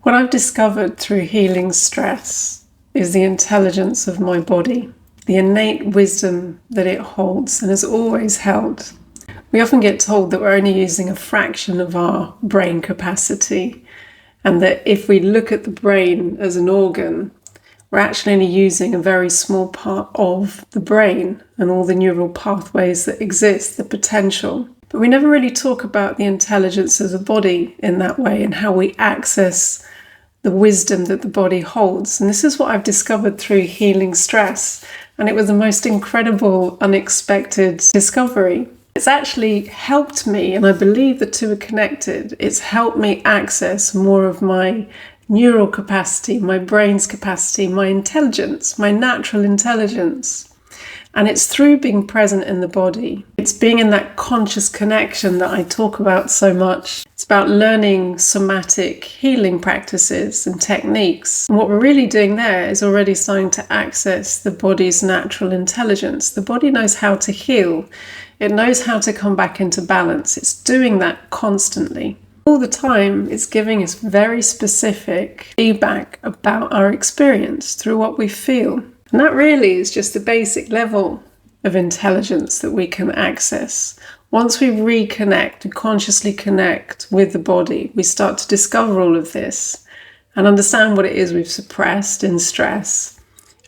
What I've discovered through healing stress is the intelligence of my body, the innate wisdom that it holds and has always held. We often get told that we're only using a fraction of our brain capacity, and that if we look at the brain as an organ, we're actually only using a very small part of the brain and all the neural pathways that exist, the potential. But we never really talk about the intelligence of the body in that way and how we access the wisdom that the body holds. And this is what I've discovered through healing stress. And it was the most incredible, unexpected discovery. It's actually helped me, and I believe the two are connected. It's helped me access more of my neural capacity, my brain's capacity, my intelligence, my natural intelligence. And it's through being present in the body. It's being in that conscious connection that I talk about so much. It's about learning somatic healing practices and techniques. And what we're really doing there is already starting to access the body's natural intelligence. The body knows how to heal. It knows how to come back into balance. It's doing that constantly. All the time, it's giving us very specific feedback about our experience through what we feel. And that really is just the basic level of intelligence that we can access. Once we reconnect and consciously connect with the body, we start to discover all of this and understand what it is we've suppressed in stress.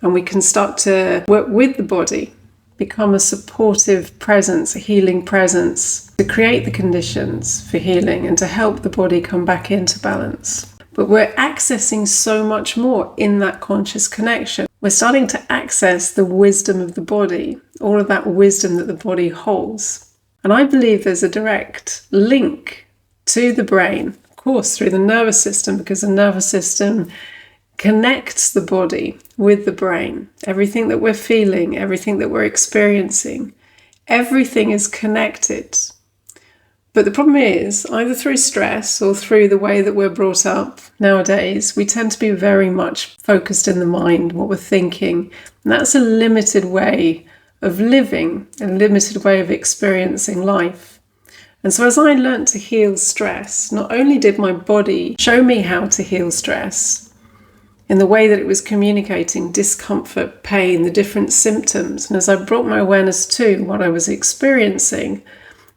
And we can start to work with the body, become a supportive presence, a healing presence, to create the conditions for healing and to help the body come back into balance. But we're accessing so much more in that conscious connection. We're starting to access the wisdom of the body, all of that wisdom that the body holds. And I believe there's a direct link to the brain, of course, through the nervous system, because the nervous system connects the body with the brain. Everything that we're feeling, everything that we're experiencing, everything is connected. But the problem is, either through stress or through the way that we're brought up nowadays, we tend to be very much focused in the mind, what we're thinking. And that's a limited way of living, a limited way of experiencing life. And so as I learned to heal stress, not only did my body show me how to heal stress in the way that it was communicating discomfort, pain, the different symptoms, and as I brought my awareness to what I was experiencing,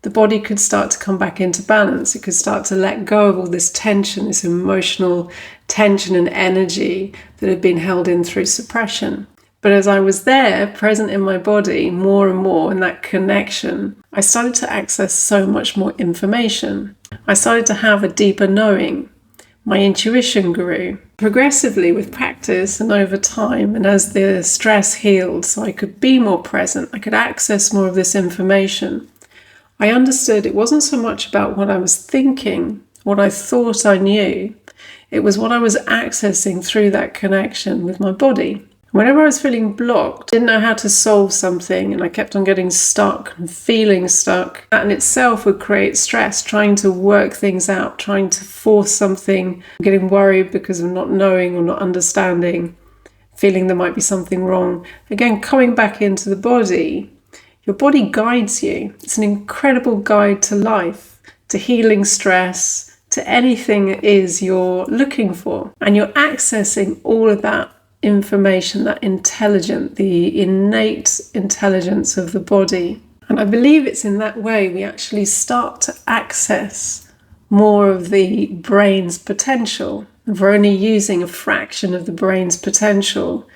the body could start to come back into balance. It could start to let go of all this tension, this emotional tension and energy that had been held in through suppression. But as I was there, present in my body, more and more in that connection, I started to access so much more information. I started to have a deeper knowing. My intuition grew progressively with practice and over time. And as the stress healed, so I could be more present, I could access more of this information. I understood it wasn't so much about what I was thinking, what I thought I knew. It was what I was accessing through that connection with my body. Whenever I was feeling blocked, didn't know how to solve something, and I kept on getting stuck and feeling stuck, that in itself would create stress, trying to work things out, trying to force something, getting worried because of not knowing or not understanding, feeling there might be something wrong. Again, coming back into the body. Your body guides you. It's an incredible guide to life, to healing stress, to anything it is you're looking for. And you're accessing all of that information, that intelligence, the innate intelligence of the body. And I believe it's in that way we actually start to access more of the brain's potential. We're only using a fraction of the brain's potential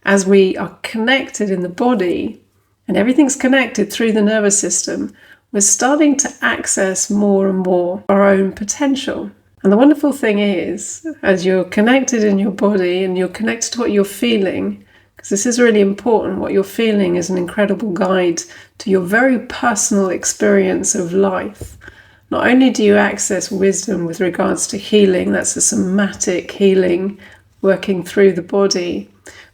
as we are connected in the body. And everything's connected through the nervous system, we're starting to access more and more our own potential. And the wonderful thing is, as you're connected in your body and you're connected to what you're feeling, because this is really important, what you're feeling is an incredible guide to your very personal experience of life. Not only do you access wisdom with regards to healing, that's a somatic healing working through the body,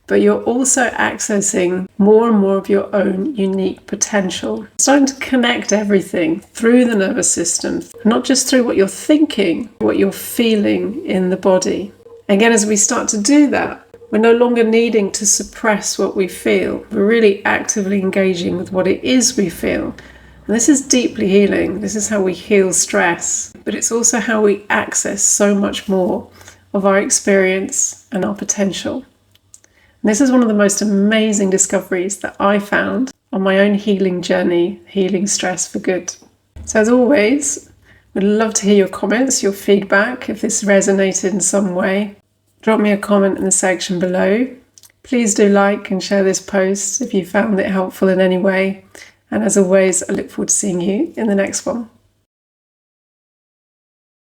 but you're also accessing more and more of your own unique potential. Starting to connect everything through the nervous system, not just through what you're thinking, what you're feeling in the body. Again, as we start to do that, we're no longer needing to suppress what we feel. We're really actively engaging with what it is we feel. And this is deeply healing. This is how we heal stress, but it's also how we access so much more of our experience and our potential. And this is one of the most amazing discoveries that I found on my own healing journey, healing stress for good. So as always, we'd love to hear your comments, your feedback, if this resonated in some way. Drop me a comment in the section below. Please do like and share this post if you found it helpful in any way. And as always, I look forward to seeing you in the next one.